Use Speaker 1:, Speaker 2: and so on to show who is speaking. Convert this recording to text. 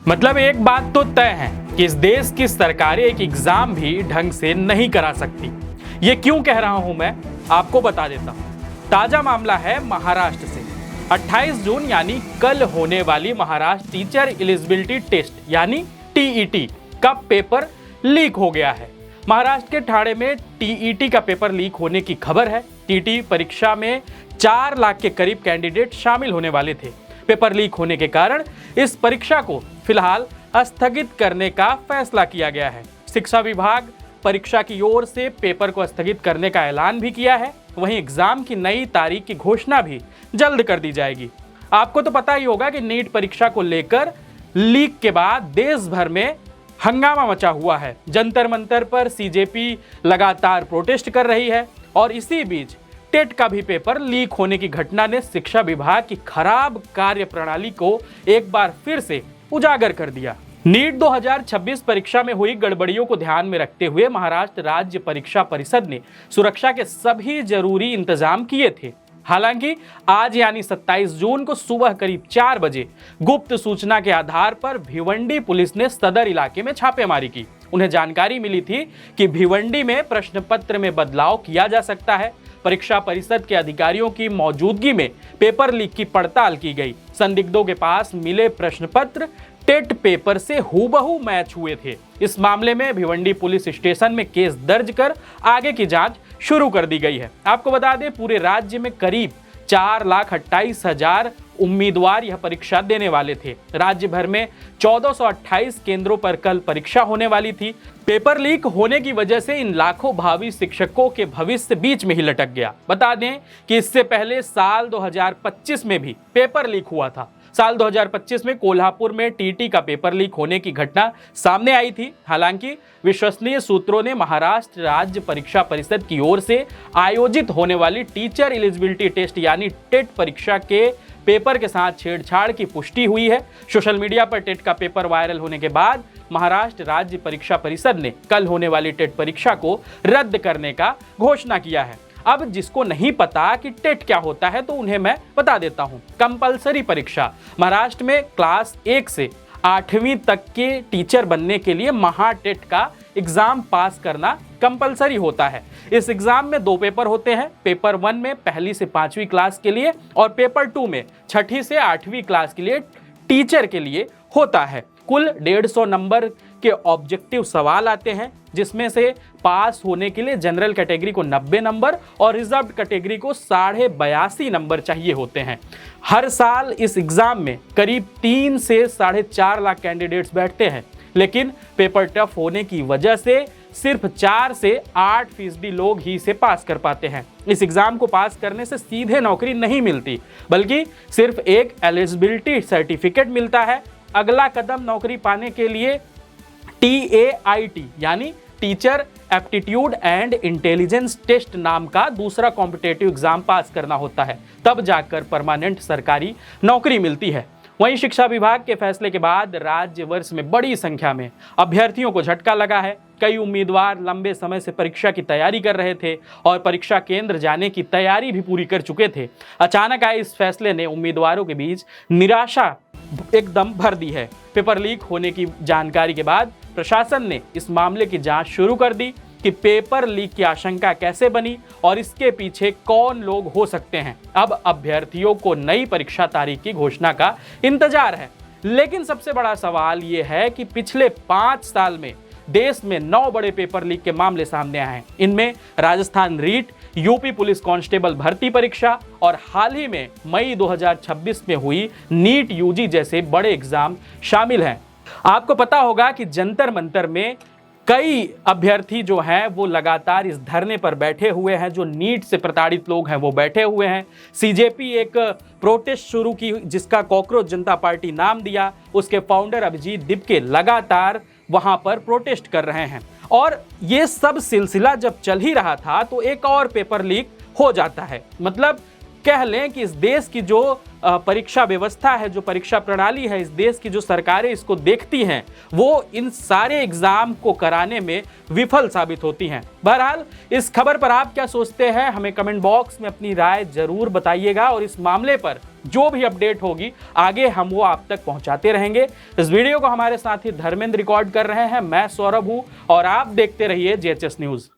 Speaker 1: मतलब एक बात तो तय है कि इस देश की सरकारें एक एग्जाम भी ढंग से नहीं करा सकती। ये क्यों कह रहा हूं मैं आपको बता देता हूं। ताजा मामला है महाराष्ट्र से। 28 जून यानी कल होने वाली महाराष्ट्र टीचर एलिजिबिलिटी टेस्ट यानी टीईटी का पेपर लीक हो गया है। महाराष्ट्र के ठाणे में टीईटी का पेपर लीक होने की खबर है। टीईटी परीक्षा में 4 लाख के करीब कैंडिडेट शामिल होने वाले थे। पेपर लीक होने के कारण इस परीक्षा को फिलहाल स्थगित करने का फैसला किया गया है। शिक्षा विभाग परीक्षा की ओर से पेपर को स्थगित करने का ऐलान भी किया है। वहीं एग्जाम की नई तारीख की घोषणा भी जल्द कर दी जाएगी। आपको तो पता ही होगा कि नीट परीक्षा को लेकर लीक के बाद देश भर में हंगामा मचा हुआ है। जंतर मंतर पर सीजेपी लगातार प्रोटेस्ट कर रही है और इसी बीच टेट का भी पेपर लीक होने की घटना ने शिक्षा विभाग की खराब कार्य प्रणाली को एक बार फिर से उजागर कर दिया। नीट 2026 परीक्षा में हुई गड़बड़ियों को ध्यान में रखते हुए महाराष्ट्र राज्य परीक्षा परिषद ने सुरक्षा के सभी जरूरी इंतजाम किए थे। हालांकि आज यानी 27 जून को सुबह करीब 4 बजे गुप्त सूचना के आधार पर भिवंडी पुलिस ने सदर इलाके में छापेमारी की। उन्हें जानकारी मिली थी कि भिवंडी में प्रश्न पत्र में बदलाव किया जा सकता है। परीक्षा परिषद के अधिकारियों की मौजूदगी में पेपर लीक की पड़ताल की गई। संदिग्धों के पास मिले प्रश्न पत्र टेट पेपर से हूबहू मैच हुए थे। इस मामले में भिवंडी पुलिस स्टेशन में केस दर्ज कर आगे की जांच शुरू कर दी गई है। आपको बता दें पूरे राज्य में करीब 4,28,000 उम्मीदवार यह परीक्षा देने वाले थे। राज्य भर में 1428 केंद्रों पर कल परीक्षा होने वाली थी। पेपर लीक होने की वजह से इन लाखों भावी शिक्षकों के भविष्य बीच में ही लटक गया। बता दें कि इससे पहले साल 2025 में भी पेपर लीक हुआ था। साल 2025 में कोल्हापुर में टीटी का पेपर लीक होने की घटना सामने आई थी। हालांकि विश्वसनीय सूत्रों ने महाराष्ट्र राज्य परीक्षा परिषद की ओर से आयोजित होने वाली टीचर एलिजिबिलिटी टेस्ट यानी टेट परीक्षा के पेपर के साथ छेड़छाड़ की पुष्टि हुई है। सोशल मीडिया पर टेट का पेपर वायरल होने के बाद महाराष्ट्र राज्य परीक्षा परिषद ने कल होने वाली टेट परीक्षा को रद्द करने का घोषणा किया है। अब जिसको नहीं पता कि टेट क्या होता है तो उन्हें मैं बता देता हूं। कंपलसरी परीक्षा महाराष्ट्र में क्लास 1 से 8वीं तक के टीचर बनने के लिए महा टेट का एग्जाम पास करना कंपलसरी होता है। इस एग्जाम में 2 पेपर होते हैं। पेपर 1 में 1ली से 5वीं क्लास के लिए और पेपर 2 में 6ठी से 8वीं क्लास के लिए टीचर के लिए होता है। कुल 150 नंबर के ऑब्जेक्टिव सवाल आते हैं, जिसमें से पास होने के लिए जनरल कैटेगरी को 90 नंबर और रिजर्व्ड कैटेगरी को 82.5 नंबर चाहिए होते हैं। हर साल इस एग्जाम में करीब 3 से 4.5 लाख कैंडिडेट्स बैठते हैं, लेकिन पेपर टफ होने की वजह से सिर्फ 4 से 8% लोग ही इसे पास कर पाते हैं। इस एग्जाम को पास करने से सीधे नौकरी नहीं मिलती, बल्कि सिर्फ एक एलिजिबिलिटी सर्टिफिकेट मिलता है। अगला कदम नौकरी पाने के लिए TAIT यानी teacher aptitude and intelligence test नाम का दूसरा कॉम्पिटेटिव एग्जाम पास करना होता है, तब जाकर परमानेंट सरकारी नौकरी मिलती है। वहीं शिक्षा विभाग के फैसले के बाद राज्य वर्ष में बड़ी संख्या में अभ्यर्थियों को झटका लगा है। कई उम्मीदवार लंबे समय से परीक्षा की तैयारी कर रहे थे और परीक्षा केंद्र जाने की तैयारी भी पूरी कर चुके थे। अचानक आए इस फैसले ने उम्मीदवारों के बीच निराशा एकदम भर दी है। पेपर लीक होने की जानकारी के बाद प्रशासन ने इस मामले की जांच शुरू कर दी कि पेपर लीक की आशंका कैसे बनी और इसके पीछे कौन लोग हो सकते हैं। अब अभ्यर्थियों को नई परीक्षा तारीख की घोषणा का इंतजार है। लेकिन सबसे बड़ा सवाल यह है कि पिछले 5 साल में देश में 9 बड़े पेपर लीक के मामले सामने आए हैं। इनमें Rajasthan REET, UP police constable भर्ती परीक्षा और हाल ही में मई 2026 में हुई नीट यूजी जैसे बड़े एग्जाम शामिल हैं। आपको पता होगा कि जंतर मंतर में कई अभ्यर्थी जो हैं वो लगातार इस धरने पर बैठे हुए हैं। जो नीट से प्रताड़ित लोग हैं वो बैठे हुए हैं। सीजेपी एक प्रोटेस्ट शुरू की जिसका कॉकरोच जनता पार्टी नाम दिया। उसके फाउंडर अभिजीत दिपके लगातार वहां पर प्रोटेस्ट कर रहे हैं। और ये सब सिलसिला जब चल ही रहा था तो एक और पेपर लीक हो जाता है। मतलब कह लें कि इस देश की जो परीक्षा व्यवस्था है, जो परीक्षा प्रणाली है, इस देश की जो सरकारें इसको देखती हैं, वो इन सारे एग्जाम को कराने में विफल साबित होती हैं। बहरहाल इस खबर पर आप क्या सोचते हैं, हमें कमेंट बॉक्स में अपनी राय जरूर बताइएगा और इस मामले पर जो भी अपडेट होगी आगे हम वो आप तक पहुंचाते रहेंगे। इस वीडियो को हमारे साथी धर्मेंद्र रिकॉर्ड कर रहे हैं, मैं सौरभ हूं और आप देखते रहिए जेएचएस न्यूज।